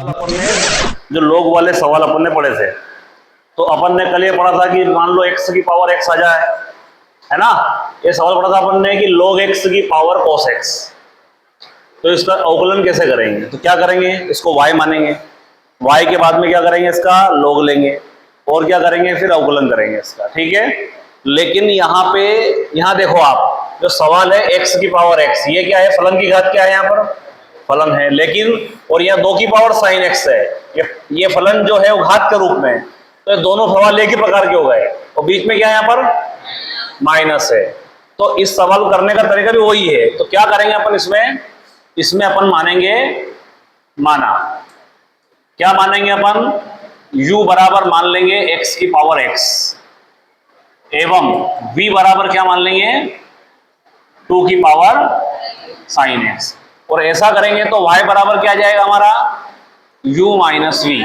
अपन ने जो लोग वाले सवाल अपन ने पढ़े थे, तो अपन ने कल ये पढ़ा था कि मान लो x की पावर x आ जाए, है ना। ये सवाल पढ़ा था अपन ने कि log x की पावर cos x, तो इसका अवकलन कैसे करेंगे। तो क्या करेंगे, इसको y मानेंगे, y के बाद में क्या करेंगे, इसका log लेंगे और क्या करेंगे, फिर अवकलन करेंगे इसका, ठीक है। लेकिन यहाँ पे, यहाँ देखो आप, जो सवाल है x की पावर x, ये क्या है, फलन की घात क्या है, यहाँ पर फलन है। लेकिन और यहाँ 2 की पावर sin x है, ये फलन जो है वो घात के रूप में, तो ये दोनों सवाल एक ही प्रकार के हो गए। और बीच में क्या है, यहाँ पर माइनस है। तो इस सवाल करने का तरीका भी वही है। तो क्या करेंगे अपन इसमें अपन मानेंगे, माना क्या मानेंगे अपन, u बराबर मान लेंगे x की पावर x, एवं v बराबर क्या मान लेंगे, 2 की पावर sin x। और ऐसा करेंगे तो y बराबर क्या आ जाएगा हमारा, u माइनस वी।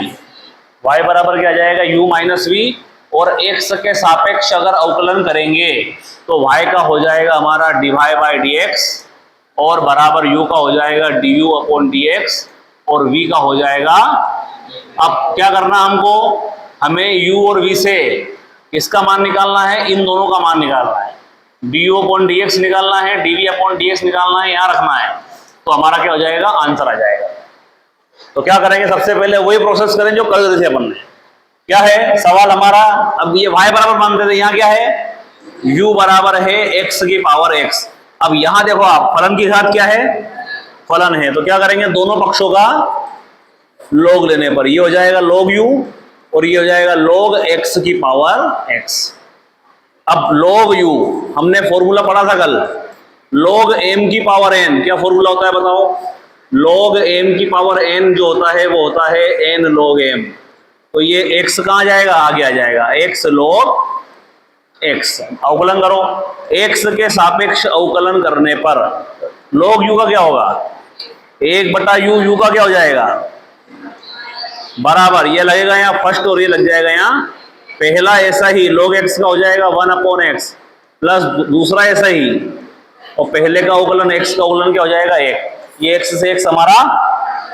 y बराबर क्या आ जाएगा, u माइनस वी। और x के सापेक्ष अगर अवकलन करेंगे तो y का हो जाएगा हमारा dy बाई dx, और बराबर u का हो जाएगा du अपॉन dx, और v का हो जाएगा। अब क्या करना हमको, हमें u और v से किसका मान निकालना है, इन दोनों का मान निकालना है। du अपॉन dx निकालना है, dv अपॉन dx निकालना है, यहाँ रखना है, तो हमारा क्या हो जाएगा, आंसर आ जाएगा। तो क्या करेंगे, सबसे पहले वही प्रोसेस करें जो कर रहे थे अपन ने। क्या है सवाल हमारा, अब ये y बराबर मानते थे, यहाँ क्या है, u बराबर है x की पावर x। अब यहाँ देखो आप, फलन की घात क्या है, फलन है, तो क्या करेंगे, दोनों पक्षों का log लेने पर ये हो जाएगा log u, और ये हो जाएगा log x की पावर x। अब log u हमने फॉर्मूला पढ़ा था कल, log m की पावर n, क्या फॉर्मूला होता है बताओ, log m की पावर n जो होता है वो होता है n log m। तो ये x कहाँ जाएगा, आगे आ जाएगा, x log x। अवकलन करो, x के सापेक्ष अवकलन करने पर log u का क्या होगा, 1/u, u का क्या हो जाएगा, बराबर ये लगेगा यहाँ फर्स्ट, और ये लग जाएगा यहाँ पहला, ऐसा ही log x का हो जाएगा 1/x, प्लस दूसरा ऐसा ही, और पहले का अवकलन x का अवकलन क्या हो जाएगा 1, ये x से x हमारा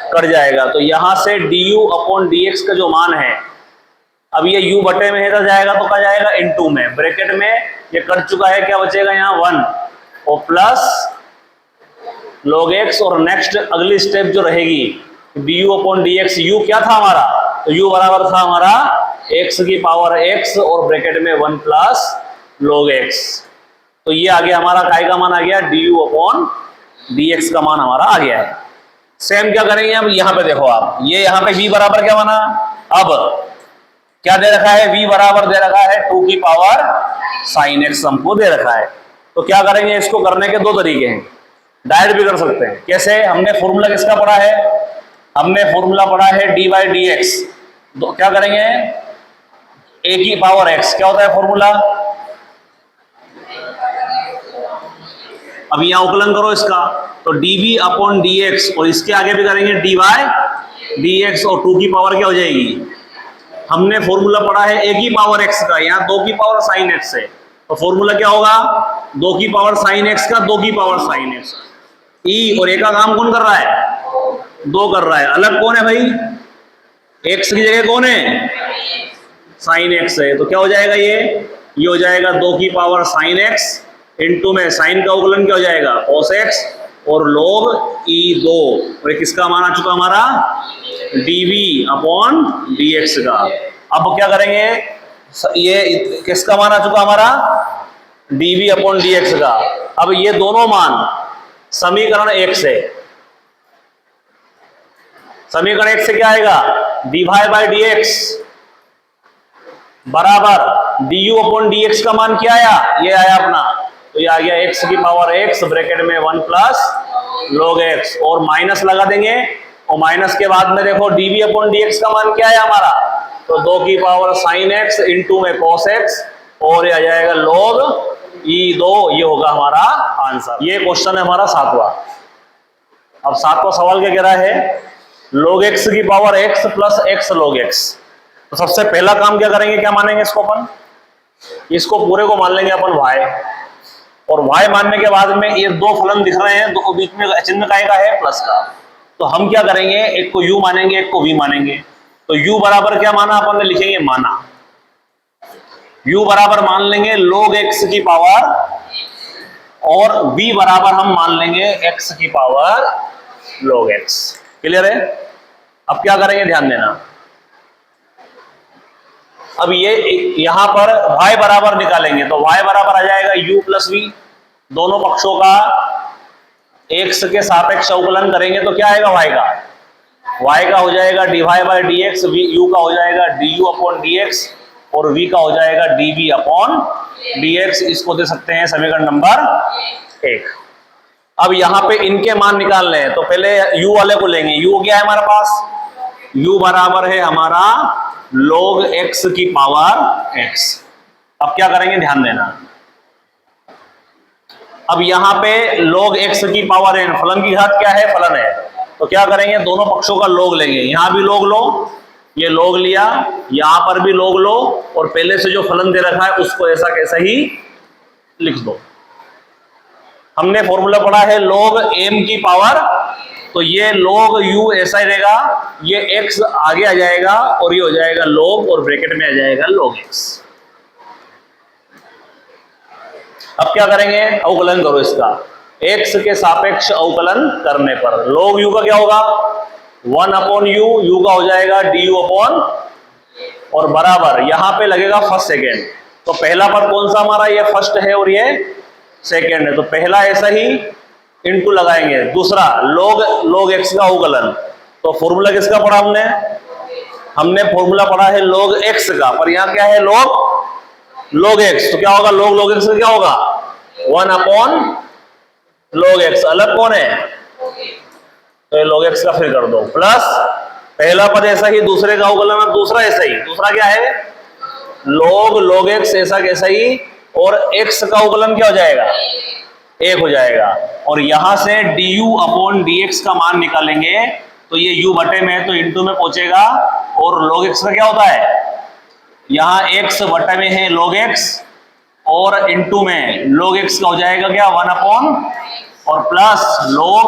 कट जाएगा। तो यहां से du अपॉन dx का जो मान है, अब ये u बटे में इधर जाएगा तो क्या जाएगा, इनटू में, ब्रैकेट में ये कट चुका है, क्या बचेगा यहाँ 1, और प्लस log x, और नेक्स्ट अगली स्टेप जो रहेगी du अपॉन dx, u क्या था हमारा, तो u बराबर था हमारा x की पावर x, और ब्रैकेट में 1 प्लस log x। तो ये आ गया हमारा, काय का मान आ गया, du अपॉन dx का मान हमारा आ गया है। सेम क्या करेंगे अब, यहाँ पे देखो आप, ये यहाँ पे v बराबर क्या बना, अब क्या दे रखा है, v बराबर दे रखा है 2 की पावर sin x हमको दे रखा है। तो क्या करेंगे, इसको करने के 2 तरीके हैं, डायरेक्ट भी कर सकते हैं। कैसे, हमने फॉर्मूला किसका पढ़ा है, हमने फॉर्मूला पढ़ा है d बाई dx। तो क्या करेंगे, a की पावर x, क्या होता है फॉर्मूला, अब यहाँ अवकलन करो इसका, तो dv अपॉन dx, और इसके आगे भी करेंगे dy dx, और 2 की पावर क्या हो जाएगी, हमने फॉर्मूला पढ़ा है a की पावर x का, यहाँ 2 की पावर sin x है, तो फॉर्मूला क्या होगा, 2 की पावर sin x का 2 की पावर sin x, e, और a का काम कौन कर रहा है, 2 कर रहा है, अलग कौन है भाई, x की जगह कौन है, sin x है। तो क्या हो जाएगा, ये हो जाएगा 2 की पावर sin x, इनटू में साइन का अवकलन क्या हो जाएगा, cos x, और log e2, और ये किसका मान आ चुका हमारा, dv अपॉन dx का। अब क्या करेंगे, ये किसका मान आ चुका हमारा, dv अपॉन dx का। अब ये दोनों मान समीकरण 1 से, समीकरण 1 से क्या आएगा, dy बाई dx बराबर du अपॉन dx का मान क्या आया, ये आया अपना, तो ये आ गया x की पावर x, ब्रैकेट में 1 प्लस log x, और माइनस लगा देंगे, और माइनस के बाद में देखो dv अपॉन dx का मान क्या है हमारा, तो 2 की पावर sin x इंटू में cos x, और ये आ जाएगा log e2, ये होगा हमारा आंसर। ये क्वेश्चन है हमारा 7वां। अब 7वां सवाल क्या कह रहा है, log x की power x plus x log x। तो सबसे पहला काम क्या करेंगे, क्या मानेंगे इसको अपन, इसको पूरे को मान लेंगे अपन y, और y मानने के बाद में ये 2 फलन दिख रहे हैं, 2 बीच में चिन्ह काय का है, प्लस का, तो हम क्या करेंगे, एक को u मानेंगे एक को v मानेंगे। तो u बराबर क्या माना अपन ने, लिखेंगे माना, u बराबर मान लेंगे log x की पावर, और v बराबर हम मान लेंगे x की पावर log x। क्लियर है? अब क्या करेंगे, ध्यान देना। अब ये यहां पर y बराबर निकालेंगे तो y बराबर आ जाएगा u प्लस v। दोनों पक्षों का x के सापेक्ष अवकलन करेंगे तो क्या आएगा, y का हो जाएगा dy by D x, u का हो जाएगा du अपॉन dx, और v का हो जाएगा dv अपॉन dx। इसको दे सकते हैं समीकरण नंबर 1। अब यहां पे इनके मान निकालने हैं तो पहले u वाले को लेंगे। u क्या है हमारे पास, u बराबर है हमारा log x की पावर x। अब क्या करेंगे, ध्यान देना। अब यहां पे log x की पावर n, फलन की घात क्या है, फलन है, तो क्या करेंगे, दोनों पक्षों का log लेंगे। यहां भी log लो, ये log लिया, यहां पर भी log लो, और पहले से जो फलन दे रखा है उसको ऐसा कैसा ही लिख दो। हमने फॉर्मूला पढ़ा है log m की पावर, तो ये log u ऐसा ही रहेगा, ये x आगे आ जाएगा और ये हो जाएगा log, और ब्रैकेट में आ जाएगा log x। अब क्या करेंगे, अवकलन करो इसका। x के सापेक्ष अवकलन करने पर log u का क्या होगा, 1 अपॉन u, u का हो जाएगा du अपॉन, और बराबर यहां पे लगेगा फर्स्ट सेकेंड। तो पहला पद कौन सा हमारा, ये फर्स्ट है और ये सेकेंड है, तो पहला ऐसा ही इनटू लगाएंगे। दूसरा log x का अवकलन, तो फॉर्मूला किसका पढ़ा हमने फॉर्मूला पढ़ा है log x का, पर यहां क्या है log x, तो क्या होगा log x का क्या होगा, 1 अपॉन log x। अलग कौन है, तो ये log x का फिर कर दो, प्लस पहला पद ऐसा ही, दूसरे का अवकलन अब दूसरा ऐसा ही। दूसरा क्या है log x ऐसा कैसा ही, और x का अवकलन क्या हो जाएगा, 1 हो जाएगा। और यहां से du अपॉन dx का मान निकालेंगे तो ये u बटे में है तो इंटू में पहुंचेगा, और log x का क्या होता है, यहाँ x बटे में है log x, और इंटू में log x का हो जाएगा क्या, 1 अपॉन, और प्लस log,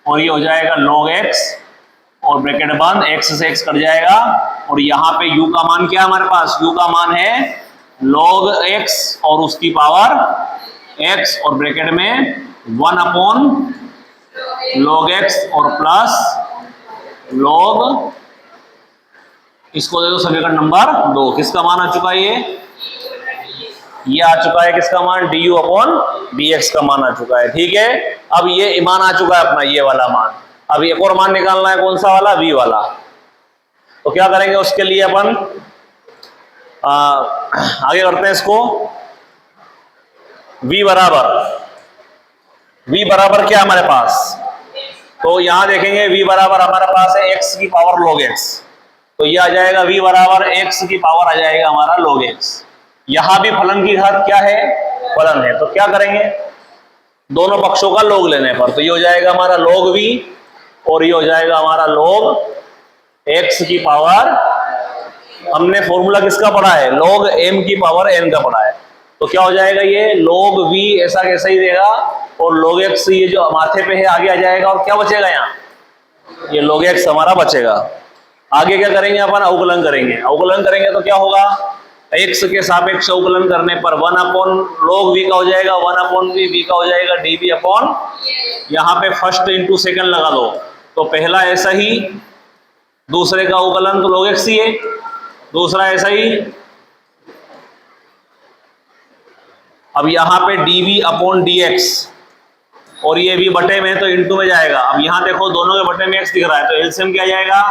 और ये हो जाएगा log x, और ब्रैकेट बंद, x से x कट जाएगा। और यहाँ पे u का मान क्या है हमारे पास, u का मान है log x और उसकी पावर x, और ब्रैकेट में 1 अपॉन log x और प्लस log, इसको दे दो समीकरण नंबर 2। किसका मान आ चुका है, ये आ चुका है, किसका मान, du अपॉन dx का मान आ चुका है। ठीक है, अब ये मान आ चुका है अपना, ये वाला मान। अब एक और मान निकालना है, कौन सा वाला, v वाला। तो क्या करेंगे उसके लिए अपन आगे करते हैं इसको। v बराबर क्या हमारे पास, तो यहां देखेंगे v बराबर हमारे पास है x की पावर log x, तो ये आ जाएगा v बराबर x की पावर आ जाएगा हमारा log x। यहां भी फलन की घात क्या है, फलन है, तो क्या करेंगे, दोनों पक्षों का log लेने पर, तो ये हो जाएगा हमारा log v, और ये हो जाएगा हमारा log x की पावर, हमने फॉर्मूला किसका पढ़ा है, log m की पावर n का पढ़ा है, तो क्या हो जाएगा, ये log v ऐसा कैसा ही रहेगा, और log x ये जो माथे पे है आगे आ जाएगा, और क्या बचेगा यहाँ, ये log x हमारा बचेगा। आगे क्या करेंगे अपन, अवकलन करेंगे। अवकलन करेंगे तो क्या होगा, x के सापेक्ष अवकलन करने पर 1 अपॉन log v का हो जाएगा 1 अपॉन v का हो जाएगा dv अपॉन, यहाँ पे फर्स्ट इंटू सेकंड लगा दो, तो पहला ऐसा ही, दूसरे का अवकलन तो log x ही है, दूसरा ऐसा ही। अब यहाँ पे dv अपॉन dx, और ये भी बटे में तो इंटू में जाएगा। अब यहाँ देखो दोनों के बटे में x दिख रहा है, तो एलसीएम क्या जाएगा,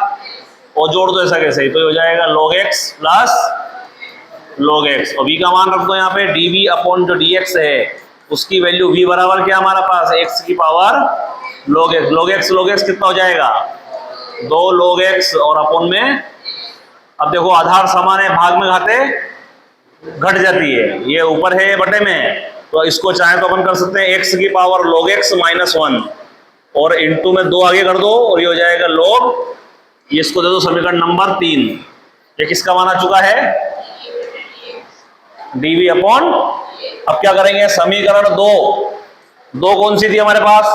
और जोड़ दो ऐसा कैसे ही, तो ये हो जाएगा log x plus log x, और v का मान रख दो यहाँ पे, dv अपॉन जो dx है उसकी वैल्यू v बराबर क्या हमारा पास, x की power log x। log x कितना हो जाएगा, 2 log x, और अपॉन में, अब देखो आधार समान है, भाग में घाते घट जाती है, ये ऊपर है बटे में, तो इसको चाहे तो अपन कर सकते हैं x की पावर log x माइनस 1, और इंटू में 2 आगे कर दो, और ये हो जाएगा log, ये इसको दे दो समीकरण नंबर 3। ये किसका मान आ चुका है, dv अपॉन। अब क्या करेंगे, समीकरण 2 दो कौन सी थी हमारे पास?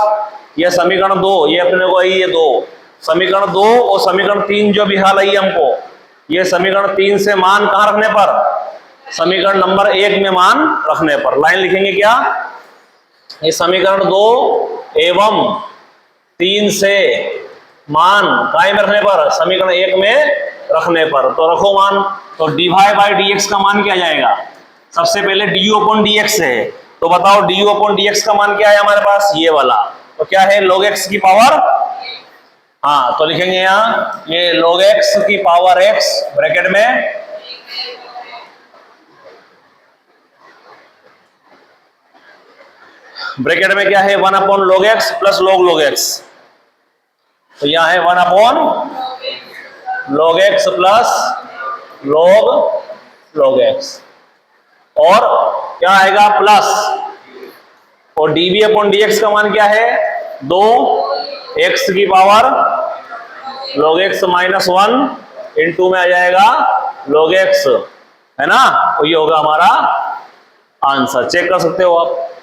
ये समीकरण 2, ये अपने को आई ये 2, समीकरण 2 और समीकरण 3 जो भी हल आई हमको, ये समीकरण 3 से मान कहां रखने पर? समीकरण नंबर 1 में मान रखने पर। लाइन लिखेंगे क्या? ये समीकरण 2 एवं 3 से मान काय में रखने पर? समीकरण 1 में रखने पर। तो रखो मान, तो dy बाई dx का मान क्या जाएगा? सबसे पहले du अपॉन dx है, तो बताओ du अपॉन dx का मान क्या है हमारे पास? ये वाला, तो क्या है? log x की पावर, हाँ तो लिखेंगे यहां ये log x की पावर x ब्रैकेट में क्या है? 1 upon log x plus log x, तो यहां है 1 upon log x plus log x, और क्या आएगा? प्लस, और dv अपॉन dx का मान क्या है? 2 x की power log x minus 1 into में आ जाएगा log x, है ना? तो ये होगा हमारा आंसर। चेक कर सकते हो आप।